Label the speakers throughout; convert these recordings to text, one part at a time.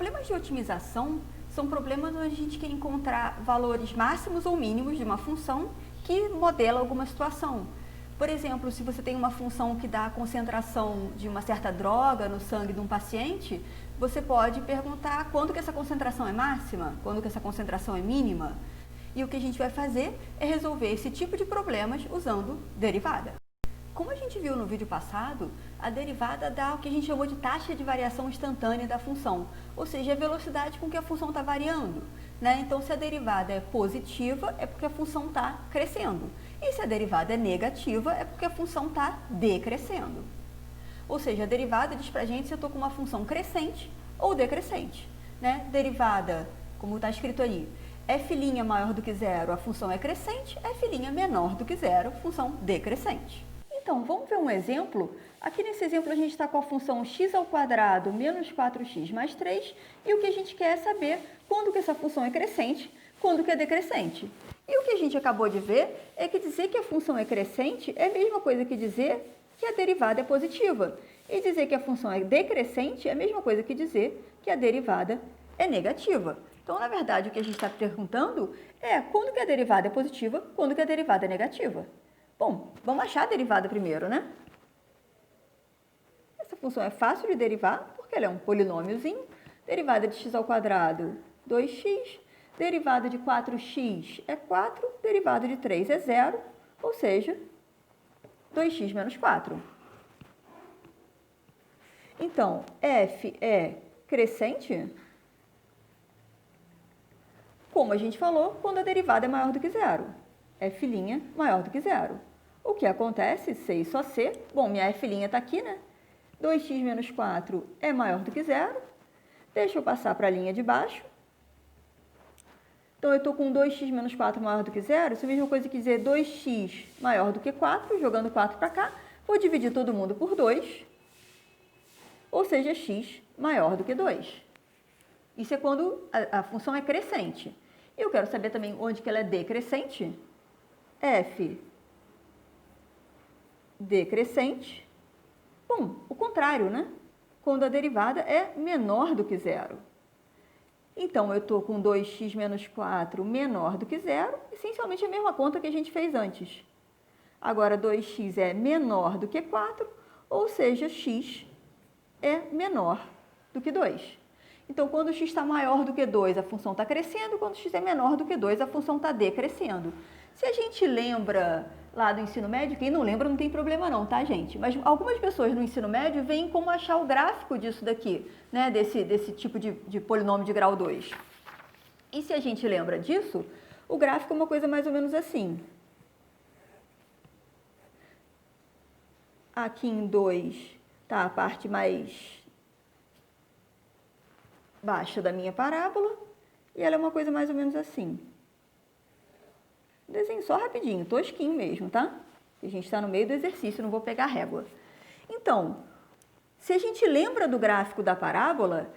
Speaker 1: Problemas de otimização são problemas onde a gente quer encontrar valores máximos ou mínimos de uma função que modela alguma situação. Por exemplo, se você tem uma função que dá a concentração de uma certa droga no sangue de um paciente, você pode perguntar quando que essa concentração é máxima, quando que essa concentração é mínima. E o que a gente vai fazer é resolver esse tipo de problemas usando derivada. Como a gente viu no vídeo passado, a derivada dá o que a gente chamou de taxa de variação instantânea da função, ou seja, a velocidade com que a função está variando. Então, se a derivada é positiva, é porque a função está crescendo. E se a derivada é negativa, é porque a função está decrescendo. Ou seja, a derivada diz pra gente se eu estou com uma função crescente ou decrescente. Derivada, como está escrito aí, f' maior do que zero, a função é crescente, f' menor do que zero, função decrescente. Então, vamos ver um exemplo. Aqui nesse exemplo a gente está com a função x² menos 4x mais 3 e o que a gente quer é saber quando que essa função é crescente, quando que é decrescente. E o que a gente acabou de ver é que dizer que a função é crescente é a mesma coisa que dizer que a derivada é positiva. E dizer que a função é decrescente é a mesma coisa que dizer que a derivada é negativa. Então, na verdade, o que a gente está perguntando é quando que a derivada é positiva, quando que a derivada é negativa. Bom, vamos achar a derivada primeiro, né? Essa função é fácil de derivar, porque ela é um polinômiozinho. Derivada de x², 2x. Derivada de 4x é 4. Derivada de 3 é 0, ou seja, 2x menos 4. Então, f é crescente, como a gente falou, quando a derivada é maior do que zero. F' maior do que zero. O que acontece, C e só C, bom, minha F' está aqui, né? 2x menos 4 é maior do que zero. Deixa eu passar para a linha de baixo. Então, eu estou com 2x menos 4 maior do que zero. Isso é a mesma coisa que dizer 2x maior do que 4, jogando 4 para cá. Vou dividir todo mundo por 2, ou seja, x maior do que 2. Isso é quando a função é crescente. Eu quero saber também onde que ela é decrescente. F decrescente. Bom, o contrário, né? Quando a derivada é menor do que zero. Então, eu estou com 2x menos 4 menor do que zero, essencialmente a mesma conta que a gente fez antes. Agora, 2x é menor do que 4, ou seja, x é menor do que 2. Então, quando x está maior do que 2, a função está crescendo, quando x é menor do que 2, a função está decrescendo. Se a gente lembra lá do ensino médio, quem não lembra não tem problema não, tá, gente? Mas algumas pessoas no ensino médio veem como achar o gráfico disso daqui, né? Desse tipo de polinômio de grau 2. E se a gente lembra disso, o gráfico é uma coisa mais ou menos assim. Aqui em 2 está a parte mais baixa da minha parábola e ela é uma coisa mais ou menos assim. Desenho só rapidinho, tosquinho mesmo, tá? A gente está no meio do exercício, não vou pegar a régua. Então, se a gente lembra do gráfico da parábola,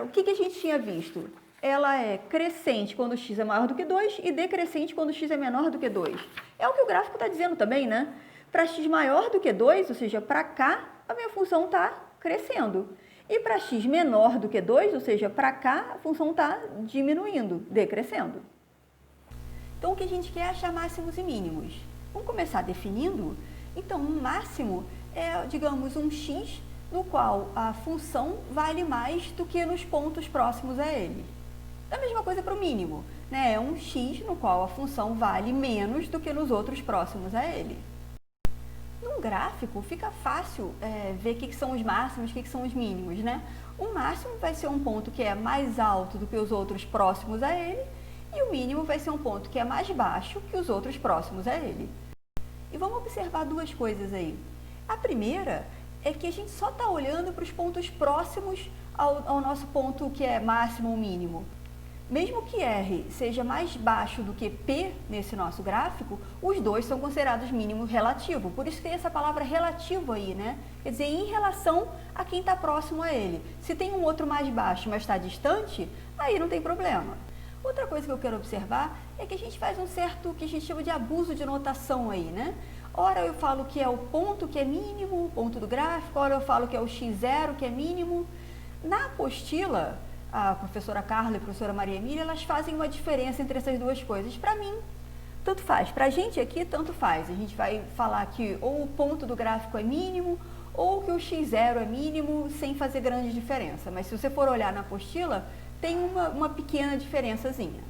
Speaker 1: o que a gente tinha visto? Ela é crescente quando x é maior do que 2 e decrescente quando x é menor do que 2. É o que o gráfico está dizendo também, né? Para x maior do que 2, ou seja, para cá, a minha função está crescendo. E para x menor do que 2, ou seja, para cá, a função está diminuindo, decrescendo. Então, o que a gente quer é achar máximos e mínimos. Vamos começar definindo? Então, um máximo é, digamos, um x no qual a função vale mais do que nos pontos próximos a ele. A mesma coisa para o mínimo, né? É um x no qual a função vale menos do que nos outros próximos a ele. Num gráfico, fica fácil ver o que são os máximos e o que são os mínimos, né? O máximo vai ser um ponto que é mais alto do que os outros próximos a ele, e o mínimo vai ser um ponto que é mais baixo que os outros próximos a ele. E vamos observar duas coisas aí. A primeira é que a gente só está olhando para os pontos próximos ao nosso ponto que é máximo ou mínimo. Mesmo que R seja mais baixo do que P nesse nosso gráfico, os dois são considerados mínimo relativo. Por isso tem essa palavra relativo aí, né? Quer dizer, em relação a quem está próximo a ele. Se tem um outro mais baixo, mas está distante, aí não tem problema. Outra coisa que eu quero observar é que a gente faz um certo, que a gente chama de abuso de notação aí, né? Ora eu falo que é o ponto que é mínimo, o ponto do gráfico, ora eu falo que é o x0 que é mínimo. Na apostila, a professora Carla e a professora Maria Emília, elas fazem uma diferença entre essas duas coisas. Para mim, tanto faz. Para a gente aqui, tanto faz. A gente vai falar que ou o ponto do gráfico é mínimo, ou que o x0 é mínimo, sem fazer grande diferença. Mas se você for olhar na apostila, tem uma pequena diferençazinha.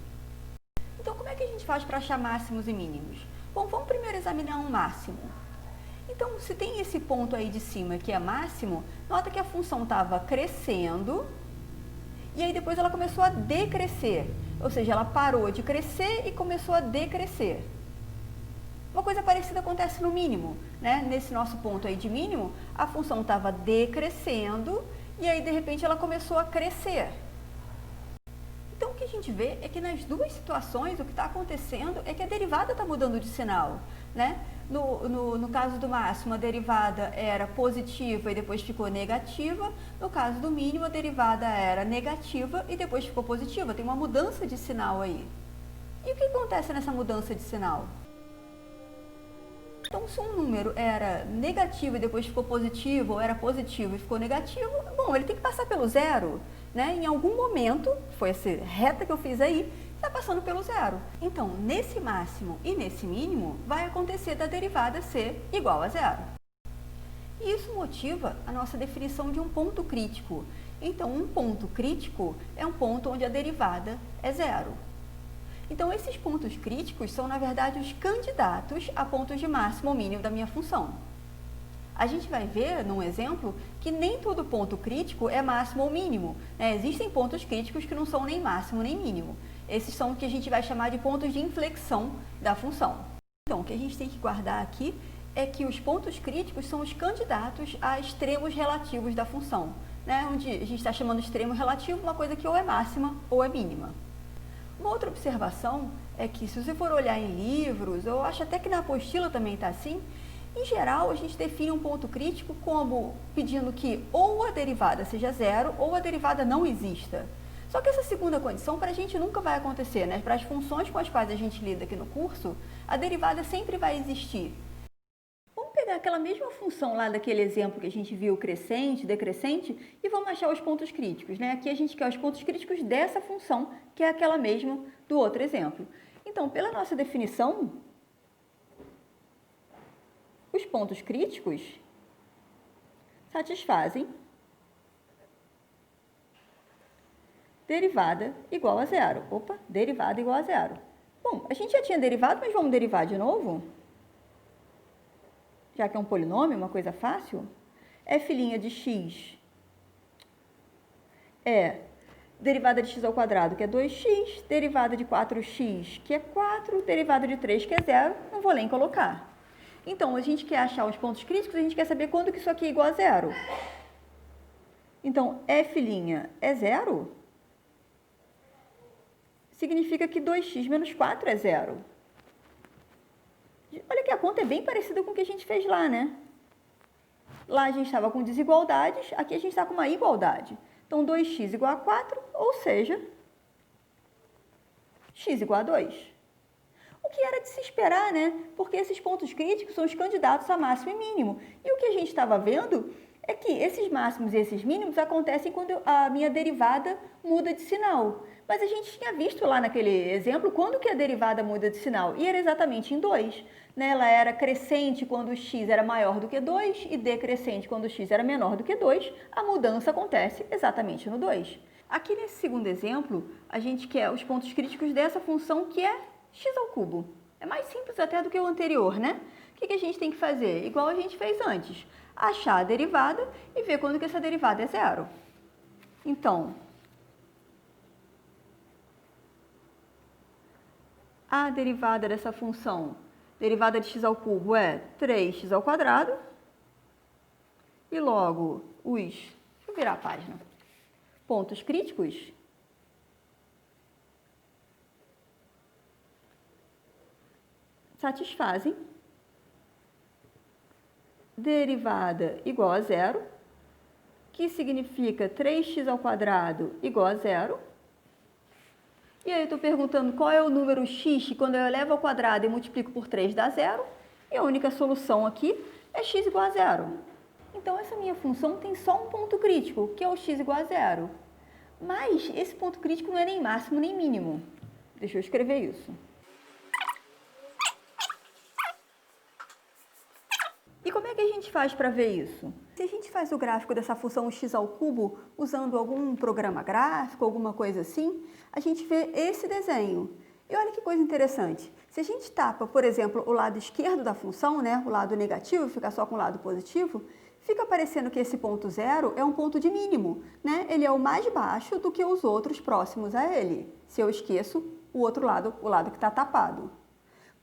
Speaker 1: Então, como é que a gente faz para achar máximos e mínimos? Bom, vamos primeiro examinar um máximo. Então, se tem esse ponto aí de cima que é máximo, nota que a função estava crescendo e aí depois ela começou a decrescer. Ou seja, ela parou de crescer e começou a decrescer. Uma coisa parecida acontece no mínimo, né? Nesse nosso ponto aí de mínimo, a função estava decrescendo e aí de repente ela começou a crescer. Então o que a gente vê é que nas duas situações o que está acontecendo é que a derivada está mudando de sinal, né? No caso do máximo, a derivada era positiva e depois ficou negativa. No caso do mínimo, a derivada era negativa e depois ficou positiva. Tem uma mudança de sinal aí. E o que acontece nessa mudança de sinal? Então, se um número era negativo e depois ficou positivo, ou era positivo e ficou negativo, bom, ele tem que passar pelo zero, né? Em algum momento, foi essa reta que eu fiz aí, está passando pelo zero. Então, nesse máximo e nesse mínimo, vai acontecer da derivada ser igual a zero. E isso motiva a nossa definição de um ponto crítico. Então, um ponto crítico é um ponto onde a derivada é zero. Então, esses pontos críticos são, na verdade, os candidatos a pontos de máximo ou mínimo da minha função. A gente vai ver, num exemplo, que nem todo ponto crítico é máximo ou mínimo, né? Existem pontos críticos que não são nem máximo nem mínimo. Esses são o que a gente vai chamar de pontos de inflexão da função. Então, o que a gente tem que guardar aqui é que os pontos críticos são os candidatos a extremos relativos da função, né? Onde a gente está chamando de extremo relativo uma coisa que ou é máxima ou é mínima. Uma outra observação é que, se você for olhar em livros, eu acho até que na apostila também está assim, em geral a gente define um ponto crítico como pedindo que ou a derivada seja zero ou a derivada não exista. Só que essa segunda condição para a gente nunca vai acontecer, né? Para as funções com as quais a gente lida aqui no curso, a derivada sempre vai existir. Vamos pegar aquela mesma função lá daquele exemplo que a gente viu, crescente, decrescente, e vamos achar os pontos críticos, né? Aqui a gente quer os pontos críticos dessa função, que é aquela mesma do outro exemplo. Então, pela nossa definição, os pontos críticos satisfazem derivada igual a zero. Opa, derivada igual a zero. Bom, a gente já tinha derivado, mas vamos derivar de novo? Já que é um polinômio, uma coisa fácil. F' de x é derivada de x ao quadrado, que é 2x, derivada de 4x, que é 4, derivada de 3, que é 0, não vou nem colocar. Então, a gente quer achar os pontos críticos, a gente quer saber quando que isso aqui é igual a zero. Então, F' é zero, significa que 2x menos 4 é zero. Olha que a conta é bem parecida com o que a gente fez lá, né? Lá a gente estava com desigualdades, aqui a gente está com uma igualdade. Então, 2x igual a 4, ou seja, x igual a 2. O que era de se esperar, né? Porque esses pontos críticos são os candidatos a máximo e mínimo. E o que a gente estava vendo é que esses máximos e esses mínimos acontecem quando a minha derivada muda de sinal. Mas a gente tinha visto lá naquele exemplo quando que a derivada muda de sinal. E era exatamente em 2. Né? Ela era crescente quando x era maior do que 2 e decrescente quando x era menor do que 2. A mudança acontece exatamente no 2. Aqui nesse segundo exemplo, a gente quer os pontos críticos dessa função que é x ao cubo. É mais simples até do que o anterior, né? O que a gente tem que fazer? Igual a gente fez antes. Achar a derivada e ver quando que essa derivada é zero. Então, a derivada dessa função, derivada de x ao cubo, é 3x ao quadrado. E logo, deixa eu virar a página, pontos críticos satisfazem derivada igual a zero, que significa 3x ao quadrado igual a zero. E aí eu estou perguntando qual é o número x que quando eu elevo ao quadrado e multiplico por 3 dá zero. E a única solução aqui é x igual a zero. Então, essa minha função tem só um ponto crítico, que é o x igual a zero. Mas esse ponto crítico não é nem máximo nem mínimo. Deixa eu escrever isso. E como é que a gente faz para ver isso? Se a gente faz o gráfico dessa função x ao cubo usando algum programa gráfico, alguma coisa assim, a gente vê esse desenho. E olha que coisa interessante. Se a gente tapa, por exemplo, o lado esquerdo da função, né, o lado negativo, fica só com o lado positivo, fica parecendo que esse ponto zero é um ponto de mínimo, né? Ele é o mais baixo do que os outros próximos a ele, se eu esqueço o outro lado, o lado que está tapado.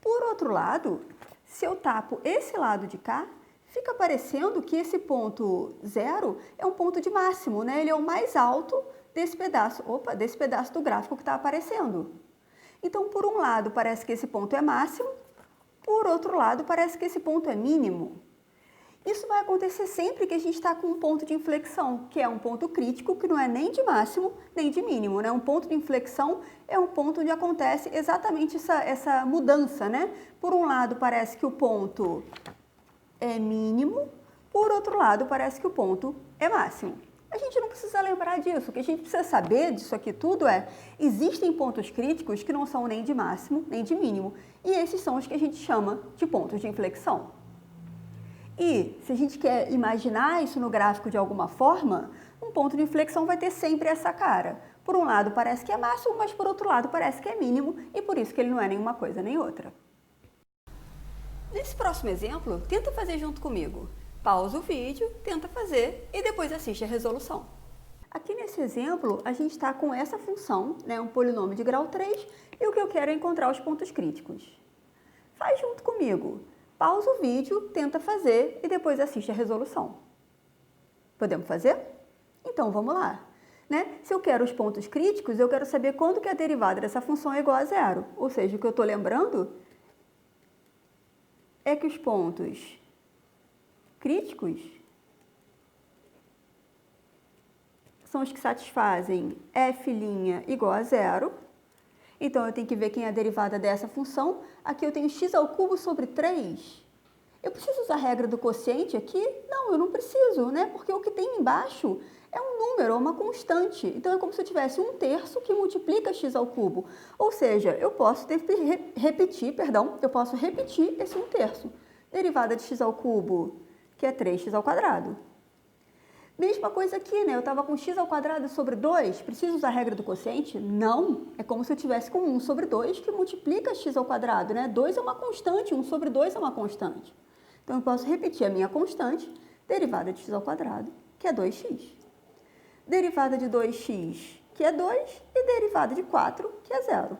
Speaker 1: Por outro lado, se eu tapo esse lado de cá, fica parecendo que esse ponto zero é um ponto de máximo, né? Ele é o mais alto desse pedaço do gráfico que está aparecendo. Então, por um lado, parece que esse ponto é máximo, por outro lado, parece que esse ponto é mínimo. Isso vai acontecer sempre que a gente está com um ponto de inflexão, que é um ponto crítico, que não é nem de máximo, nem de mínimo, né? Um ponto de inflexão é um ponto onde acontece exatamente essa mudança, né? Por um lado, parece que o ponto é mínimo, por outro lado, parece que o ponto é máximo. A gente não precisa lembrar disso, o que a gente precisa saber disso aqui tudo é, existem pontos críticos que não são nem de máximo, nem de mínimo, e esses são os que a gente chama de pontos de inflexão. E, se a gente quer imaginar isso no gráfico de alguma forma, um ponto de inflexão vai ter sempre essa cara. Por um lado parece que é máximo, mas por outro lado parece que é mínimo, e por isso que ele não é nenhuma coisa nem outra. Nesse próximo exemplo, tenta fazer junto comigo. Pausa o vídeo, tenta fazer e depois assiste a resolução. Aqui nesse exemplo, a gente está com essa função, né, um polinômio de grau 3, e o que eu quero é encontrar os pontos críticos. Faz junto comigo. Pausa o vídeo, tenta fazer e depois assiste a resolução. Podemos fazer? Então, vamos lá. Né? Se eu quero os pontos críticos, eu quero saber quando que a derivada dessa função é igual a zero. Ou seja, o que eu estou lembrando é que os pontos críticos são os que satisfazem f' igual a zero. Então, eu tenho que ver quem é a derivada dessa função. Aqui eu tenho x ao cubo sobre 3. Eu preciso usar a regra do quociente aqui? Não, eu não preciso, né? Porque o que tem embaixo é um número, é uma constante. Então, é como se eu tivesse 1/3 que multiplica x ao cubo. Ou seja, eu posso repetir esse 1/3. Derivada de x ao cubo, que é 3x ao quadrado. Mesma coisa aqui, né? Eu estava com x ao quadrado sobre 2, preciso usar a regra do quociente? Não, é como se eu tivesse com 1 sobre 2 que multiplica x ao quadrado, né? 2 é uma constante, 1 sobre 2 é uma constante. Então, eu posso repetir a minha constante, derivada de x ao quadrado, que é 2x. Derivada de 2x, que é 2, e derivada de 4, que é 0.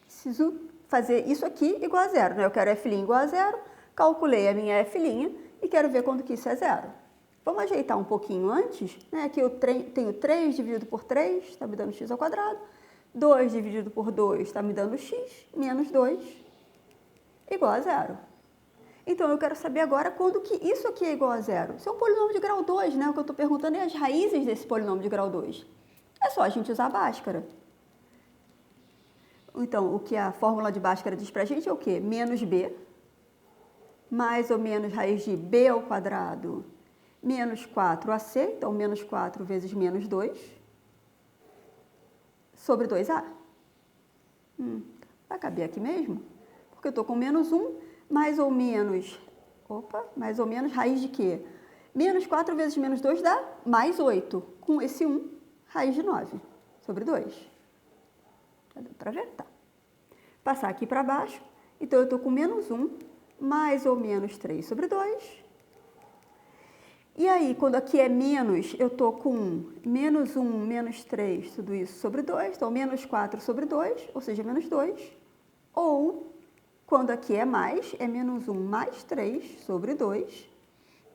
Speaker 1: Preciso fazer isso aqui igual a 0, né? Eu quero f' igual a 0, calculei a minha f' e quero ver quando que isso é 0. Vamos ajeitar um pouquinho antes, né? Aqui eu tenho 3 dividido por 3, está me dando x ao quadrado. 2 dividido por 2 está me dando x, menos 2, igual a 0. Então, eu quero saber agora quando que isso aqui é igual a 0. Isso é um polinômio de grau 2, né? O que eu estou perguntando é as raízes desse polinômio de grau 2. É só a gente usar a Bhaskara. Então, o que a fórmula de Bhaskara diz para a gente é o quê? Menos b, mais ou menos raiz de b ao quadrado, menos 4ac, então menos 4 vezes menos 2, sobre 2a. Vai caber aqui mesmo? Porque eu estou com menos 1, mais ou menos raiz de quê? Menos 4 vezes menos 2 dá mais 8, com esse 1, raiz de 9, sobre 2. Tá dando para ver? Tá. Passar aqui para baixo, então eu estou com menos 1, mais ou menos 3 sobre 2. E aí, quando aqui é menos, eu estou com menos 1, menos 3, tudo isso sobre 2, então menos 4 sobre 2, ou seja, menos 2. Ou, quando aqui é mais, é menos 1 mais 3 sobre 2.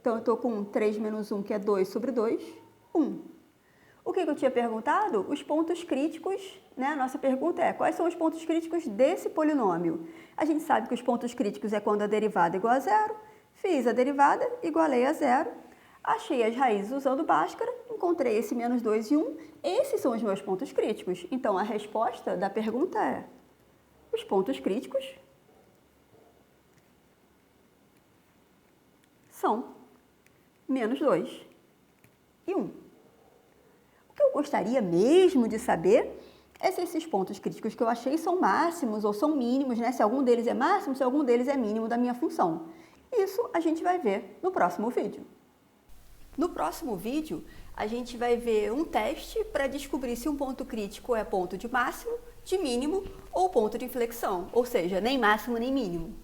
Speaker 1: Então, eu estou com 3 menos 1, que é 2 sobre 2, 1. O que eu tinha perguntado? Os pontos críticos, né? A nossa pergunta é, quais são os pontos críticos desse polinômio? A gente sabe que os pontos críticos é quando a derivada é igual a zero. Fiz a derivada, igualei a zero. Achei as raízes usando Bhaskara, encontrei esse menos 2 e 1. Esses são os meus pontos críticos. Então, a resposta da pergunta é, os pontos críticos são menos 2 e 1. O que eu gostaria mesmo de saber é se esses pontos críticos que eu achei são máximos ou são mínimos, né? Se algum deles é máximo, se algum deles é mínimo da minha função. Isso a gente vai ver no próximo vídeo. No próximo vídeo, a gente vai ver um teste para descobrir se um ponto crítico é ponto de máximo, de mínimo ou ponto de inflexão, ou seja, nem máximo nem mínimo.